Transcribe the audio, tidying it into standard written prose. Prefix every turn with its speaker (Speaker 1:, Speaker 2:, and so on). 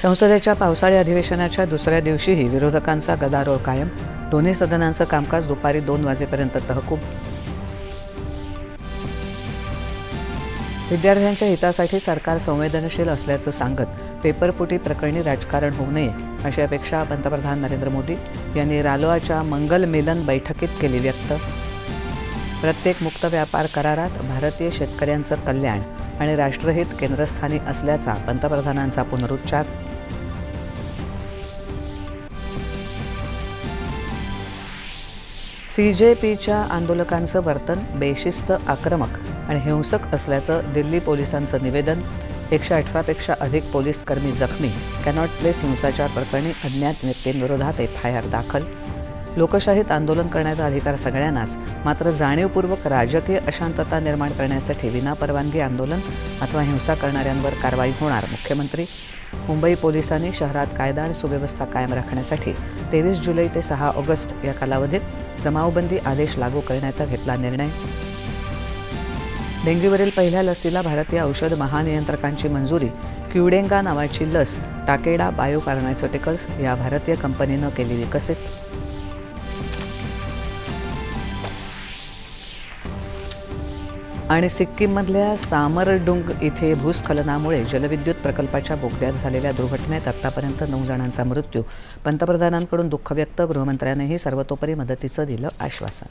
Speaker 1: संसदेच्या पावसाळी अधिवेशनाच्या दुसऱ्या दिवशीही विरोधकांचा गदारोळ कायम. दोन्ही सदनांचं कामकाज दुपारी 2 वाजेपर्यंत तहकूब. विद्यार्थ्यांच्या हितासाठी सरकार संवेदनशील असल्याचं सांगत पेपरफुटी प्रकरणी राजकारण होऊ नये अशी अपेक्षा पंतप्रधान नरेंद्र मोदी यांनी रालोआच्या मंगल मिलन बैठकीत केली व्यक्त. प्रत्येक मुक्त व्यापार करारात भारतीय शेतकऱ्यांचं कल्याण आणि राष्ट्रहित केंद्रस्थानी असल्याचा पंतप्रधानांचा पुनरुच्चार. CJPच्या आंदोलकांचं वर्तन बेशिस्त, आक्रमक आणि हिंसक असल्याचं दिल्ली पोलिसांचं निवेदन. 118 पेक्षा अधिक पोलीस कर्मी जखमी. कॅनॉट प्लेस हिंसाचार प्रकरणी अज्ञात व्यक्तींविरोधात FIR दाखल. लोकशाहीत आंदोलन करण्याचा अधिकार सगळ्यांनाच, मात्र जाणीवपूर्वक राजकीय अशांतता निर्माण करण्यासाठी विनापरवानगी आंदोलन अथवा हिंसा करणाऱ्यांवर कारवाई होणार. मुख्यमंत्री. मुंबई पोलिसांनी शहरात कायदा आणि सुव्यवस्था कायम राखण्यासाठी 23 जुलै ते 6 ऑगस्ट या कालावधीत जमावबंदी आदेश लागू करण्याचा घेतला निर्णय. डेंग्यूवरील पहिल्या लसीला भारतीय औषध महानियंत्रकांची मंजुरी. क्युडेंगा नावाची लस टाकेडा बायोफार्मास्युटिकल्स या भारतीय कंपनीनं केली विकसित. आणि सिक्कीममधल्या सामरडुंग इथे भूस्खलनामुळे जलविद्युत प्रकल्पाच्या बोगद्यात झालेल्या दुर्घटनेत आतापर्यंत 9 जणांचा मृत्यू. पंतप्रधानांकडून दुःख व्यक्त. गृहमंत्र्यांनीही सर्वतोपरी मदतीचं दिलं आश्वासन.